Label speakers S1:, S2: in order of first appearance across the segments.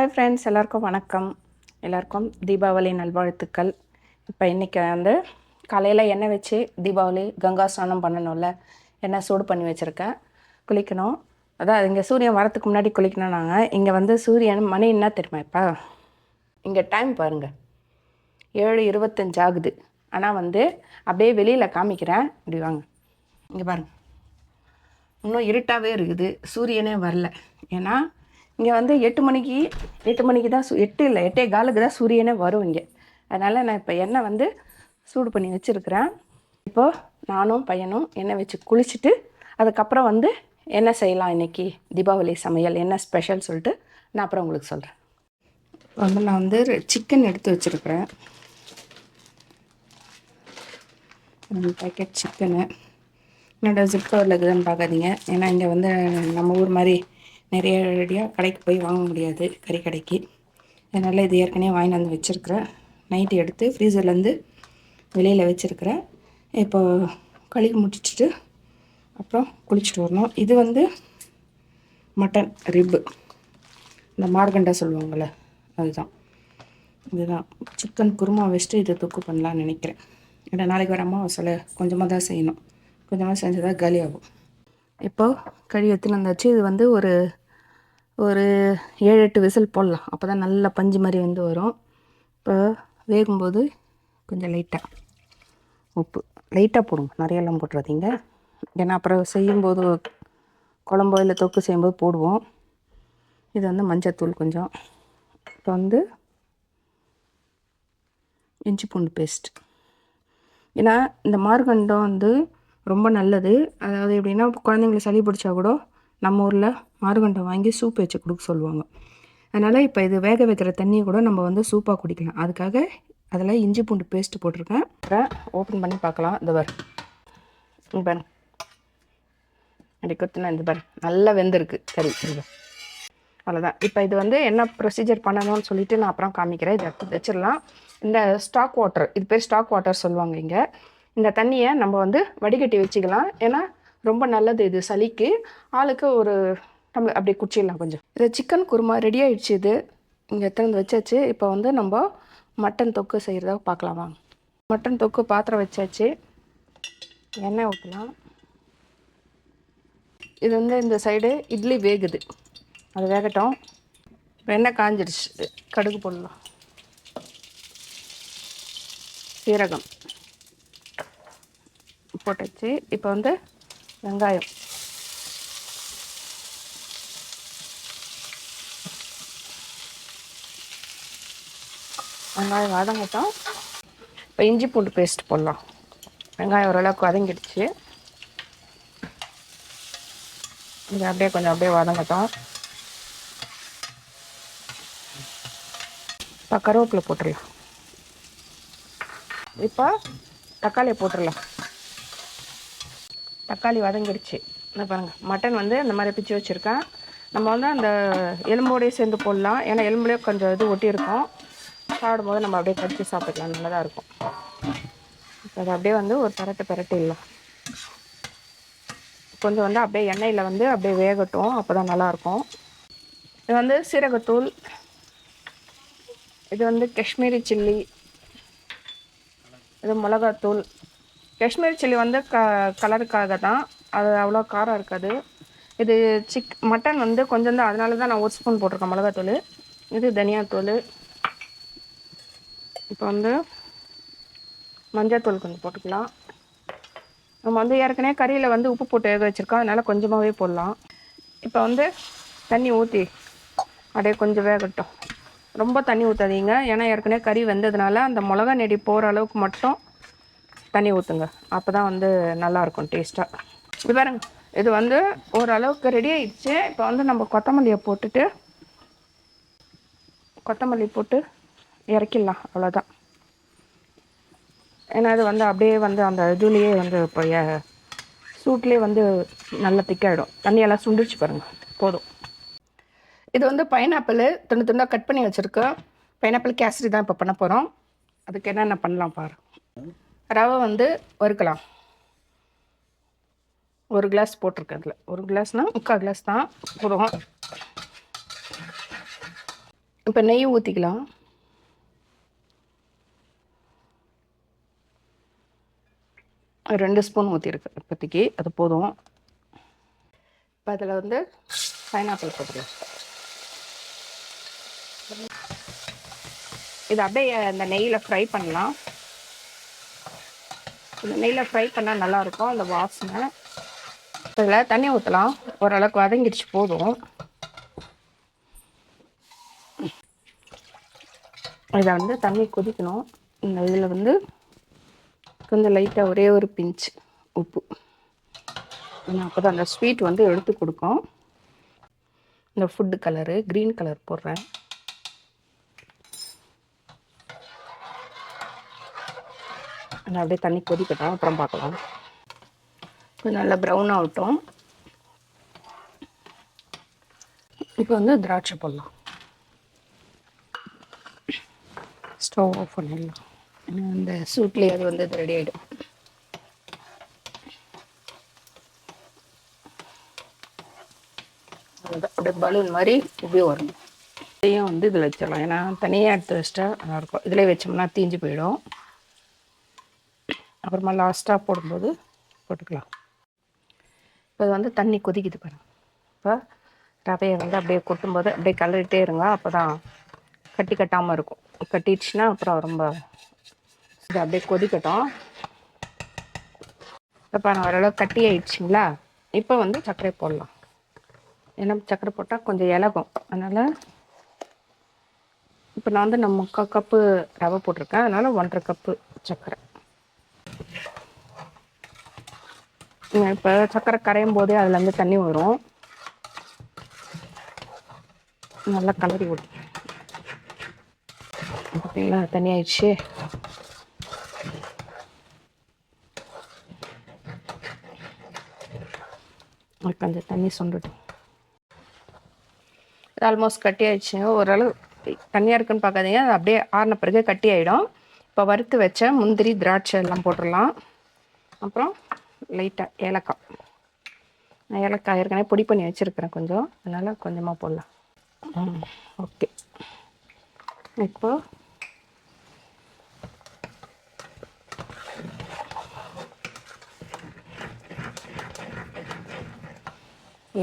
S1: Hi friends, எல்லாருக்கும் வணக்கம். எல்லாருக்கும் தீபாவளி நல்வாழ்த்துக்கள். இப்போ இன்றைக்கி வந்து காலையில் எண்ணெய் வச்சு தீபாவளி கங்கா ஸ்நானம் பண்ணணும்ல, எண்ணெய் சூடு பண்ணி வச்சுருக்கேன். குளிக்கணும். அதான் இங்கே சூரியன் வரத்துக்கு முன்னாடி குளிக்கணும். நாங்கள் இங்கே வந்து சூரியன் மணி என்ன தெரியுமா? இப்போ இங்கே டைம் பாருங்கள், 7:25 ஆகுது. ஆனால் வந்து அப்படியே வெளியில் காமிக்கிறேன். இப்படி வாங்க, இங்கே பாருங்கள், இன்னும் இருட்டாகவே இருக்குது, சூரியனே வரல. ஏன்னா இங்கே வந்து 8 மணிக்கு தான் 8 இல்லை 8:15 தான் சூரியனே வரும் இங்கே. அதனால் நான் இப்போ எண்ணெய் வந்து சூடு பண்ணி வச்சுருக்கிறேன். இப்போது நானும் பையனும் எண்ணெய் வச்சு குளிச்சுட்டு அதுக்கப்புறம் வந்து என்ன செய்யலாம் இன்றைக்கி தீபாவளி சமையல் என்ன ஸ்பெஷல் சொல்லிட்டு நான் அப்புறம் உங்களுக்கு சொல்கிறேன். வந்து நான் வந்து சிக்கன் எடுத்து வச்சுருக்கிறேன். 2 பேக்கெட் சிக்கனு. என்னோட ஜிப்கவரில் இருக்குதுன்னு பார்க்காதீங்க. ஏன்னா இங்கே வந்து நம்ம ஊர் மாதிரி நிறைய ரெடியாக கடைக்கு போய் வாங்க முடியாது, கறி கடைக்கு. அதனால் இது ஏற்கனவே வாங்கி வந்து வச்சுருக்கிறேன். நைட்டு எடுத்து ஃப்ரீசர்லேருந்து வெளியில் வச்சுருக்கிறேன். இப்போ கழுவி முடிச்சுட்டு அப்புறம் குளிச்சுட்டு வரணும். இது வந்து மட்டன் ரிப்பு, இந்த மார்கண்டா சொல்லுவாங்கள்ல, அதுதான். இதுதான் சிக்கன் குருமா வச்சுட்டு இது தொக்கு பண்ணலான்னு நினைக்கிறேன். ஏன்னா நாளைக்கு வர அமாவாசையில் கொஞ்சமாக தான் செய்யணும். கொஞ்சமாக செஞ்சு தான் காலியாகும். இப்போது கழுவி எடுத்துன்னு வந்தாச்சு. இது வந்து ஒரு 7-8 விசில் போடலாம். அப்போ தான் நல்லா பஞ்சு மாதிரி வந்து வரும். இப்போ வேகும்போது கொஞ்சம் லைட்டாக உப்பு லைட்டாக போடுங்க, நிறையெல்லாம் போட்டுறாதீங்க. ஏன்னா அப்புறம் செய்யும்போது குழம்போ இல்லை தொக்கு செய்யும்போது போடுவோம். இது வந்து மஞ்சத்தூள் கொஞ்சம். இப்போ வந்து இஞ்சி பூண்டு பேஸ்ட். ஏன்னா இந்த மார்கண்டம் வந்து ரொம்ப நல்லது. அதாவது எப்படின்னா குழந்தைங்களுக்கு சளி பிடிச்சா கூட நம்ம ஊரில் மார்கண்டம் வாங்கி சூப் வச்சு கொடுக்க சொல்லுவாங்க. அதனால் இப்போ இது வேக வைக்கிற தண்ணியை கூட நம்ம வந்து சூப்பாக குடிக்கலாம். அதுக்காக அதில் இஞ்சி பூண்டு பேஸ்ட்டு போட்டிருக்கேன். அப்புறம் ஓப்பன் பண்ணி பார்க்கலாம். இந்த பாரு, இங்கே பாரு, அப்படி கொத்துனா இந்த பாரு நல்லா வெந்திருக்கு கறி. இது அவ்வளோதான். இப்போ இது வந்து என்ன ப்ரொசீஜர் பண்ணணும்னு சொல்லிட்டு நான் அப்புறம் காமிக்கிறேன். இதை எடுத்து வச்சிடலாம். இந்த ஸ்டாக் வாட்டர், இது பேர் ஸ்டாக் வாட்டர் சொல்லுவாங்க இங்கே. இந்த தண்ணியை நம்ம வந்து வடிகட்டி வச்சுக்கலாம். ஏன்னா ரொம்ப நல்லது இது சளிக்கு. ஆளுக்கு ஒரு டம்ளர் அப்படி குடிச்சிடலாம் கொஞ்சம். இது சிக்கன் குருமா ரெடி ஆகிடுச்சு. இது இங்கே எடுத்து வச்சாச்சு. இப்போ வந்து நம்ம மட்டன் தொக்கு செய்கிறத பார்க்கலாம் வாங்க. மட்டன் தொக்கு பாத்திரம் வச்சாச்சு. எண்ணெய் ஊற்றலாம். இது வந்து இந்த சைடு இட்லி வேகுது, அது வேகட்டும். இப்போ எண்ணெய் காஞ்சிடுச்சு, கடுகு போடலாம். சீரகம் போட்டுச்சு. இப்போ வந்து வெங்காயம், வெங்காயம் வதங்கட்டும். இப்போ இஞ்சி பூண்டு பேஸ்ட் போடலாம். வெங்காயம் ஓரளவுக்கு வதங்கிடுச்சு. இது அப்படியே வதங்கட்டும். இப்போ கருவேப்பிலை போட்டுடலாம். இப்போ தக்காளியை போட்டுடலாம். தக்காளி வதங்கிடுச்சு. என்ன பாருங்கள், மட்டன் வந்து இந்த மாதிரி பிச்சு வச்சுருக்கேன். நம்ம வந்து அந்த எலும்போடையே சேர்ந்து போடலாம். ஏன்னா எலும்புலேயே கொஞ்சம் இது ஒட்டி இருக்கும். சாப்பிடும்போது நம்ம அப்படியே கடிச்சு சாப்பிட்டுக்கலாம், நல்லதாக இருக்கும். இப்போ அதை அப்படியே வந்து ஒரு பெரட்டிடலாம். கொஞ்சம் வந்து அப்படியே எண்ணெயில் வந்து அப்படியே வேகட்டும், அப்போ தான் நல்லாயிருக்கும். இது வந்து சீரகத்தூள், இது வந்து காஷ்மீரி சில்லி, இது மிளகாத்தூள். காஷ்மீரி சில்லி வந்து கலருக்காக தான், அது அவ்வளோ காரம் இருக்காது. இது மட்டன் வந்து கொஞ்சம் தான், அதனால தான் நான் 1 ஸ்பூன் போட்டிருக்கேன் மிளகாத்தூள். இது தனியாத்தூள். இப்போ வந்து மஞ்சத்தூள் கொஞ்சம் போட்டுக்கலாம். நம்ம வந்து ஏற்கனவே கறியில் வந்து உப்பு போட்டு வேக வச்சுருக்கோம், அதனால் கொஞ்சமாகவே போடலாம். இப்போ வந்து தண்ணி ஊற்றி அப்படியே கொஞ்சம் வேகட்டும். ரொம்ப தண்ணி ஊற்றாதீங்க, ஏன்னா ஏற்கனவே கறி வெந்ததுனால அந்த மிளகா நெடி போகிற அளவுக்கு மட்டும் தண்ணி ஊற்றுங்க. அப்போ தான் வந்து நல்லாயிருக்கும் டேஸ்ட்டாக. இது பாருங்க, இது வந்து ஓரளவுக்கு ரெடி ஆகிடுச்சு. இப்போ வந்து நம்ம கொத்தமல்லி போட்டு இறக்கிடலாம். அவ்வளோதான். ஏன்னா இது வந்து அப்படியே வந்து அந்த இதுலேயே வந்து இப்போ சூட்லேயே வந்து நல்லா திக்காயிடும். தண்ணியெல்லாம் சுண்டிச்சு பாருங்கள், போதும். இது வந்து பைனாப்பிள் துண்டாக கட் பண்ணி வச்சுருக்கேன். பைனாப்பிள் கேசரி தான் இப்போ பண்ண போகிறோம். அதுக்கு என்னென்ன பண்ணலாம் பாரு. ரவை வந்து வறுக்கலாம். 1 கிளாஸ் போட்டிருக்கேன். அதில் 1 கிளாஸ்னால் 3/4 கிளாஸ் தான் போடுவோம். இப்போ நெய் ஊற்றிக்கலாம். ஒரு 2 ஸ்பூன் ஊற்றிருக்கு இப்போதைக்கு, அது போதும். இப்போ அதில் வந்து பைனாப்பிள் போட்டுக்கலாம். இது அப்படியே அந்த நெய்யில் ஃப்ரை பண்ணலாம். இந்த நெய்யில் ஃப்ரை பண்ணால் நல்லாயிருக்கும் அந்த வாசனை. இதில் தண்ணி ஊற்றலாம். ஓரளவுக்கு வதங்கிடுச்சு, போதும். இதை வந்து தண்ணி கொதிக்கணும். இந்த இதில் வந்து கொஞ்சம் லைட்டாக ஒரே ஒரு பிஞ்ச் உப்பு, ஏன்னா அப்போ தான் அந்த ஸ்வீட் வந்து எடுத்து கொடுக்கும். இந்த ஃபுட்டு கலரு க்ரீன் கலர் போடுறேன். அப்படியே தண்ணி கொதிக்கட்டும், அப்புறம் பார்க்கலாம். கொஞ்சம் நல்லா ப்ரௌன் ஆகட்டும். இப்போ வந்து திராட்சை போடலாம். ஸ்டவ் ஆஃப் பண்ணிடலாம். இந்த சூட்லேயே அது வந்து ரெடி ஆகிடும். அப்படியே பலூன் மாதிரி இப்படியே வரணும். இதையும் வந்து இதில் வச்சிடலாம், ஏன்னா தனியாக எடுத்து வச்சிட்டா நல்லாயிருக்கும். இதில் வச்சோம்னா தீஞ்சு போயிடும். அப்புறமா லாஸ்ட்டாக போடும்போது போட்டுக்கலாம். இப்போ இது வந்து தண்ணி கொதிக்குது பாருங்கள். இப்போ ரவையை வந்து அப்படியே கொட்டும்போது அப்படியே கலரிட்டே இருங்க, அப்போ தான் கட்டி கட்டாமல் இருக்கும். கட்டிடுச்சுன்னா அப்புறம் ரொம்ப இது அப்படியே கொதிக்கட்டும். இப்போ நான் ஓரளவு கட்டி ஆயிடுச்சிங்களா. இப்போ வந்து சர்க்கரை போடலாம். ஏன்னா சர்க்கரை போட்டால் கொஞ்சம் இலகும், அதனால் இப்போ நான் வந்து 3/4 கப்பு ரவை போட்டிருக்கேன், அதனால் 1.5 கப்பு சர்க்கரை. இப்போ சர்க்கரை கரையும் போதே அதுலேருந்து தண்ணி வரும். நல்லா கலரி விடும். பார்த்தீங்களா, தண்ணி ஆயிடுச்சு. கொஞ்சம் தண்ணி சொண்டுட்டும். இது ஆல்மோஸ்ட் கட்டி ஆயிடுச்சுங்க. ஓரளவு தண்ணியாக இருக்குன்னு பார்க்காதீங்க, அது அப்படியே ஆறின பிறகு கட்டி ஆகிடும். இப்போ வறுத்து வச்ச முந்திரி திராட்சை எல்லாம் போட்டுடலாம். அப்புறம் லைட்டாக ஏலக்காய். நான் ஏலக்காய் ஏற்கனவே பொடி பண்ணி வச்சுருக்கிறேன் கொஞ்சம், அதனால் கொஞ்சமாக போடலாம். ஓகே. இப்போ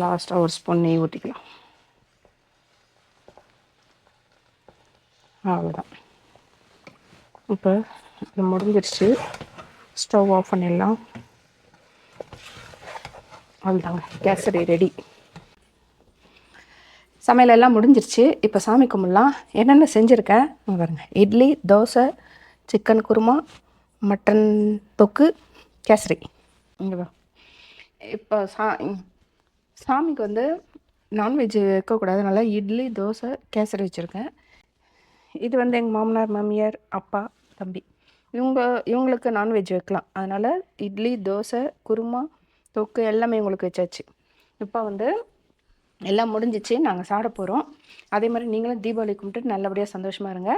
S1: லாஸ்ட்டாக ஒரு ஸ்பூன் நெய் ஊற்றிக்கலாம். அவ்வளோதான். இப்போ இது முடிஞ்சிருச்சு. ஸ்டவ் ஆஃப் பண்ணிடலாம். அவ்வளோதாங்க, கேசரி ரெடி. சமையல் எல்லாம் முடிஞ்சிருச்சு. இப்போ சாமி கும்பிடலாம். என்னென்ன செஞ்சுருக்கேன் பாருங்க. இட்லி, தோசை, சிக்கன் குருமா, மட்டன் தொக்கு, கேசரி. இங்கே இப்போ சாமிக்கு வந்து நான்வெஜ் வைக்கக்கூடாதுனால இட்லி, தோசை, கேசரி வச்சுருக்கேன். இது வந்து எங்கள் மாமனார், மாமியார், அப்பா, தம்பி இவங்களுக்கு நான்வெஜ் வைக்கலாம், அதனால் இட்லி, தோசை, குருமா, தொக்கு எல்லாமே உங்களுக்கு வச்சாச்சு. இப்போ வந்து எல்லாம் முடிஞ்சிச்சு, நாங்கள் சாப்பிட போகிறோம். அதே மாதிரி நீங்களும் தீபாவளி கும்பிட்டு நல்லபடியாக சந்தோஷமாக இருங்க.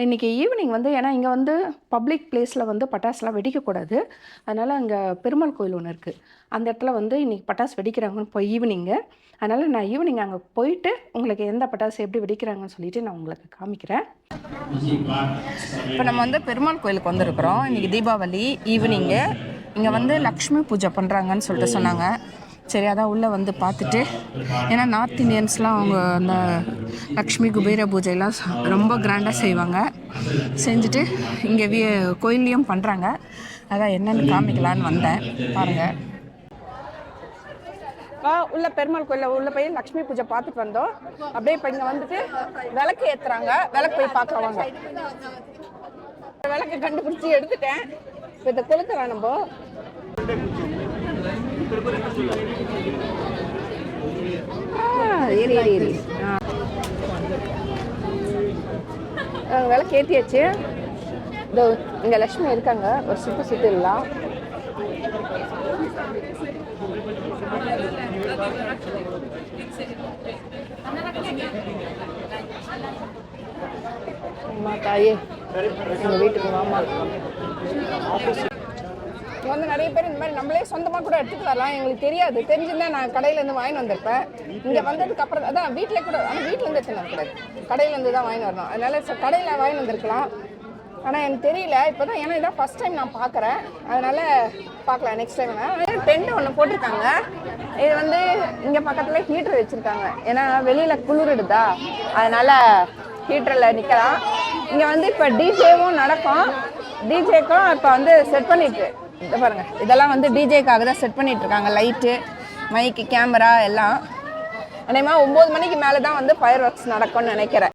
S1: இன்றைக்கி ஈவினிங் வந்து, ஏன்னா இங்கே வந்து பப்ளிக் பிளேஸில் வந்து பட்டாசுலாம் வெடிக்கக்கூடாது, அதனால் அங்கே பெருமாள் கோயில் ஒன்று இருக்குது, அந்த இடத்துல வந்து இன்றைக்கி பட்டாசு வெடிக்கிறாங்கன்னு இப்போ ஈவினிங்கு. அதனால் நான் ஈவினிங் அங்கே போயிட்டு உங்களுக்கு எந்த பட்டாசு எப்படி வெடிக்கிறாங்கன்னு சொல்லிவிட்டு நான் உங்களுக்கு காமிக்கிறேன். இப்போ நம்ம வந்து பெருமாள் கோயிலுக்கு வந்திருக்கிறோம். இன்றைக்கி தீபாவளி ஈவினிங்கு. இங்கே வந்து லக்ஷ்மி பூஜை பண்ணுறாங்கன்னு சொல்லிட்டு சொன்னாங்க. சரி, அதான் உள்ளே வந்து பார்த்துட்டு, ஏன்னா நார்த் இந்தியன்ஸ்லாம் அவங்க அந்த லக்ஷ்மி குபேர பூஜையெல்லாம் ரொம்ப கிராண்டாக செய்வாங்க. செஞ்சுட்டு இங்கே கோயில்லையும் பண்ணுறாங்க. அதான் என்னென்னு காமிக்கலான்னு வந்தேன். பாருங்கள், உள்ள பெருமாள் கோயிலில் உள்ள போய் லக்ஷ்மி பூஜை பார்த்துட்டு வந்தோம். அப்படியே இப்போ இங்கே வந்துட்டு விளக்கு ஏற்றுறாங்க. விளக்கு போய் பார்க்கலாம். விளக்கு கண்டுபிடிச்சி எடுத்துட்டேன். இப்போ இதை கொளுத்துறோம் நம்ம. விளக்கு ஏற்றியாச்சு. இதோ இங்கே லக்ஷ்மி இருக்காங்க, ஒரு சுட்டு சுற்றிடலாம். அம்மா தாயே, எங்கள் வீட்டுக்கு வாமா. இங்கே வந்து நிறைய பேர் இந்த மாதிரி நம்மளே சொந்தமாக கூட எடுத்துகிட்டு வரலாம். எங்களுக்கு தெரியாது, தெரிஞ்சுருந்தா நான் கடையிலேருந்து வாங்கி வந்திருப்பேன். இங்கே வந்ததுக்கப்புறம் அதான் வீட்டில் கூட, ஆனால் வீட்டிலேருந்து எடுத்துன்னு வரக்கூடாது, கடையிலேருந்து தான் வாங்கி வரணும். அதனால் கடையில் வாங்கி வந்திருக்கலாம். ஆனால் எனக்கு தெரியல இப்போ தான், ஏன்னா இதான் ஃபஸ்ட் டைம் நான் பார்க்குறேன். அதனால் பார்க்கலாம் நெக்ஸ்ட் டைம். டென்ட் ஒன்று போட்டிருக்காங்க. இது வந்து இங்கே பக்கத்தில் ஹீட்ரு வச்சுருக்காங்க. ஏன்னா வெளியில் குளிருடுதா, அதனால் ஹீட்டரில் நிற்கலாம். இங்கே வந்து இப்போ டிஜேவும் நடக்கும். டிஜேக்கும் இப்போ வந்து செட் பண்ணிட்டு இதை பாருங்கள், இதெல்லாம் வந்து டிஜேக்காக தான் செட் பண்ணிட்டு இருக்காங்க. லைட்டு, மைக்கு, கேமரா எல்லாம். அதேமாதிரி 9 மணிக்கு மேலே தான் வந்து ஃபயர் ஒர்க்ஸ் நடக்கும்னு நினைக்கிறேன்.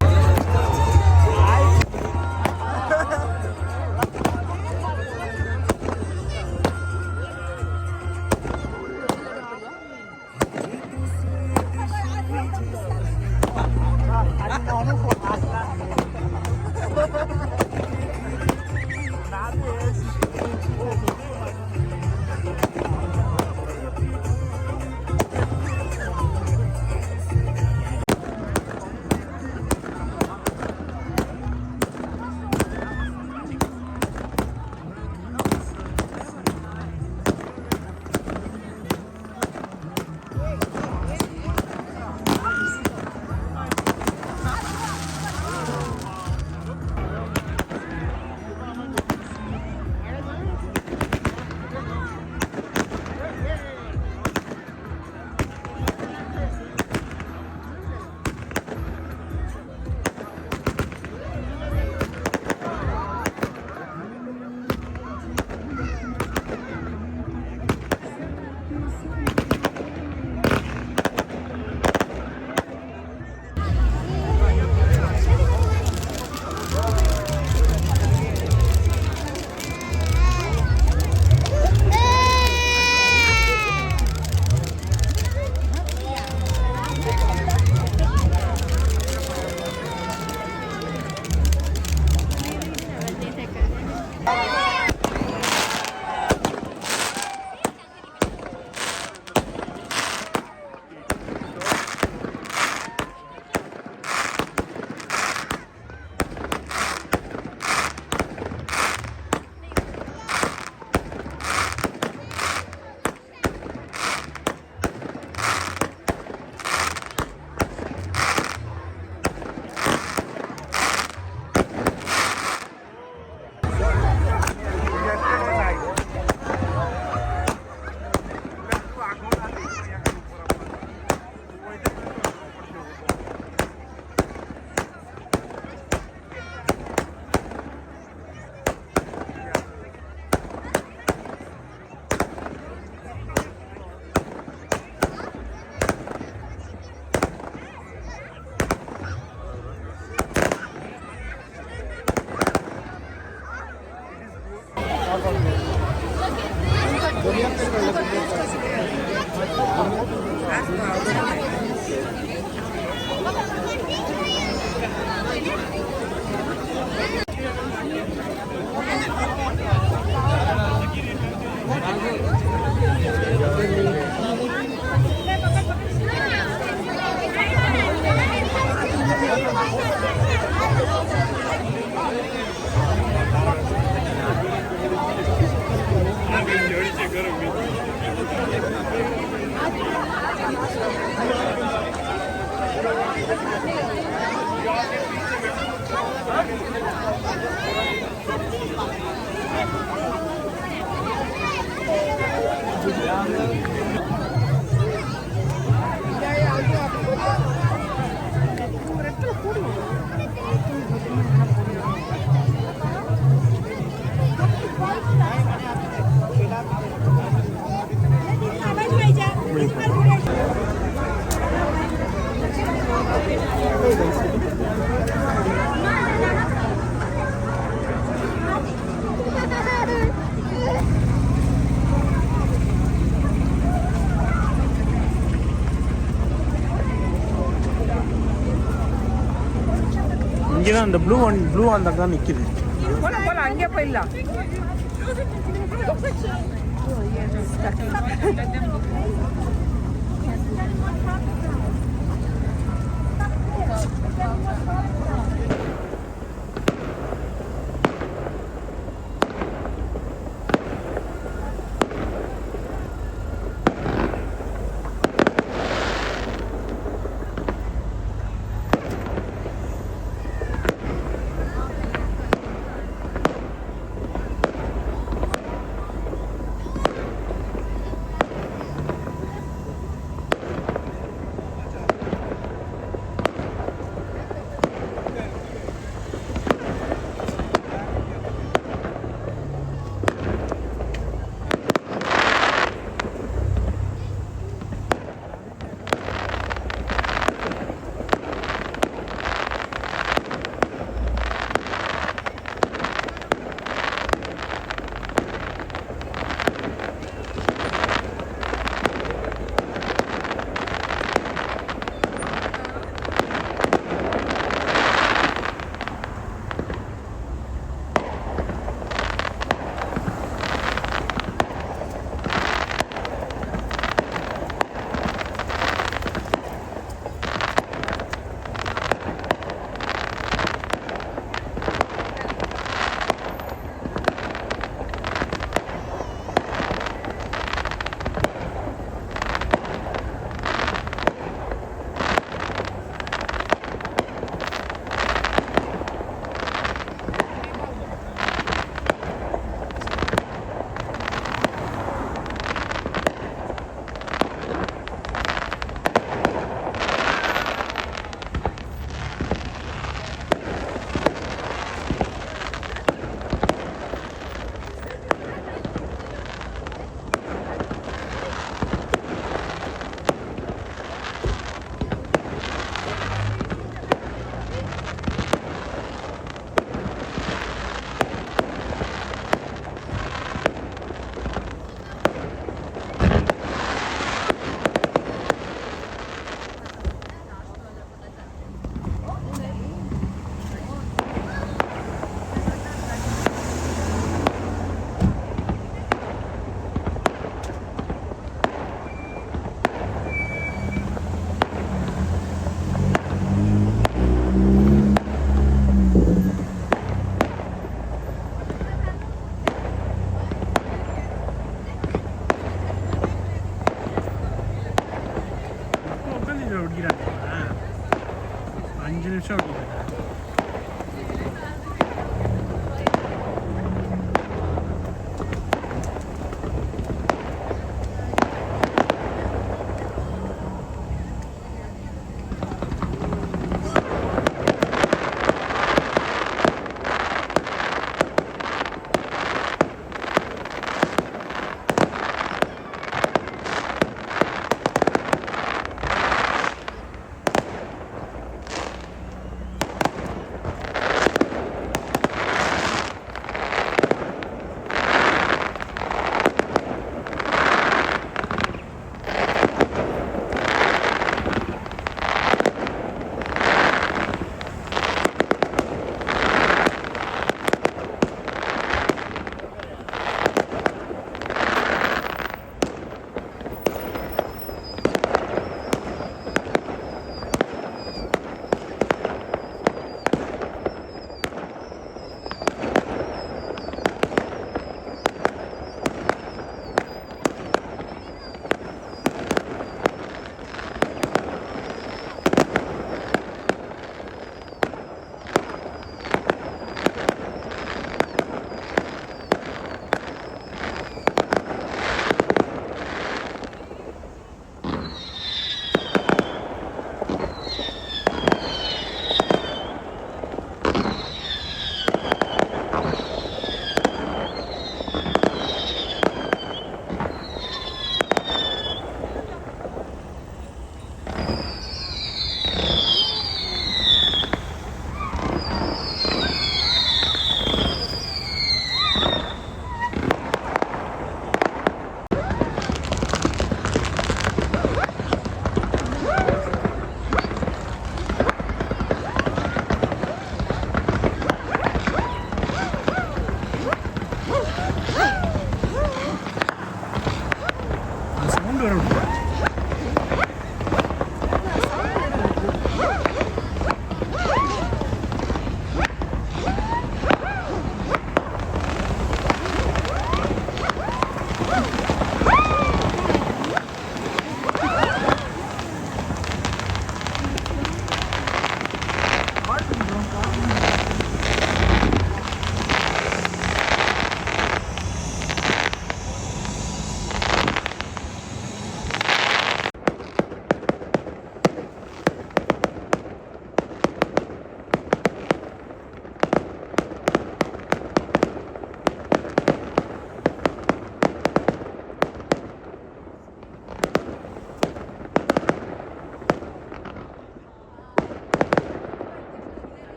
S2: இங்கே தான் அந்த ப்ளூ அந்த தான் நிற்கிது.
S1: போலாம் அங்கே போயிடலாம்.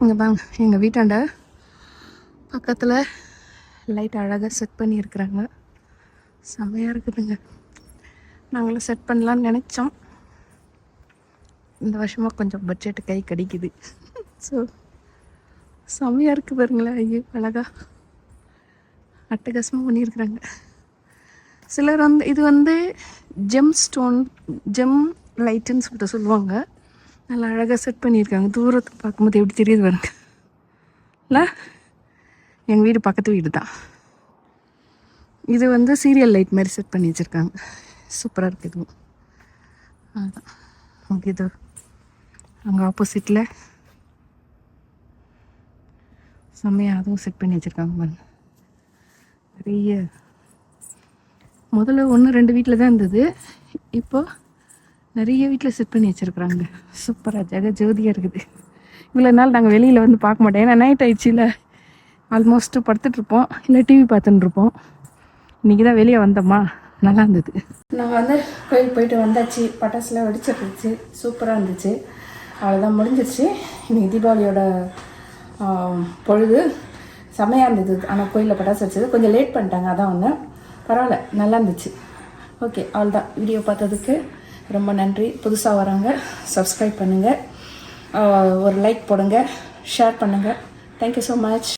S1: இங்கே பாருங்க, எங்கள் வீட்டாண்ட பக்கத்தில் லைட் அழகாக செட் பண்ணியிருக்கிறாங்க. செம்மையாக இருக்குதுங்க. நாங்களும் செட் பண்ணலான்னு நினச்சோம். இந்த வருஷமாக கொஞ்சம் பட்ஜெட்டு கை கடிக்குது. ஸோ செம்மையாக இருக்குது பாருங்களேன். ஐயோ அழகா அட்டகாசமாக பண்ணியிருக்கிறாங்க. சிலர் இது ஜெம் லைட்டுன்னு சொல்லிட்டு சொல்லுவாங்க. நல்லா அழகாக செட் பண்ணியிருக்காங்க. தூரத்தை பார்க்கும்போது எப்படி தெரியுது பாருங்க. இல்லை, எங்கள் வீடு பக்கத்து வீடு தான். இது சீரியல் லைட் மாதிரி செட் பண்ணி வச்சுருக்காங்க. சூப்பராக இருக்குது இதுவும். அதுதான் ஓகே. இது அங்கே ஆப்போசிட்டில் செம்மையாக அதுவும் செட் பண்ணி வச்சுருக்காங்க பாருங்க. நிறைய முதல்ல 1-2 வீட்டில் தான் இருந்தது. இப்போது நிறைய வீட்டில் செட் பண்ணி வச்சுருக்குறாங்க. சூப்பராக ஜோதியாக இருக்குது. இவ்வளோ நாள் நாங்கள் வெளியில் பார்க்க மாட்டோம். ஏன்னா நைட் ஆயிடுச்சுல, ஆல்மோஸ்ட்டு படுத்துட்ருப்போம், இல்லை டிவி பார்த்துட்டுருப்போம். இன்றைக்கி தான் வெளியே வந்தோமா, நல்லா இருந்தது. நாங்கள் கோயில் போயிட்டு வந்தாச்சு. பட்டாசுலாம் வெடிச்சிருந்துச்சு, சூப்பராக இருந்துச்சு. அவ்வளோதான், முடிஞ்சிருச்சு. இன்றைக்கி தீபாவளியோட பொழுது செம்மையாக இருந்தது. ஆனால் கோயிலில் பட்டாசு வச்சது கொஞ்சம் லேட் பண்ணிட்டாங்க, அதான் ஒன்று. பரவாயில்ல, நல்லா இருந்துச்சு. ஓகே, அவ்வளோதான். வீடியோ பார்த்ததுக்கு ரொம்ப நன்றி. புதுசாக வராங்க, சப்ஸ்கிரைப் பண்ணுங்கள், ஒரு லைக் போடுங்க, ஷேர் பண்ணுங்கள். Thank you so much.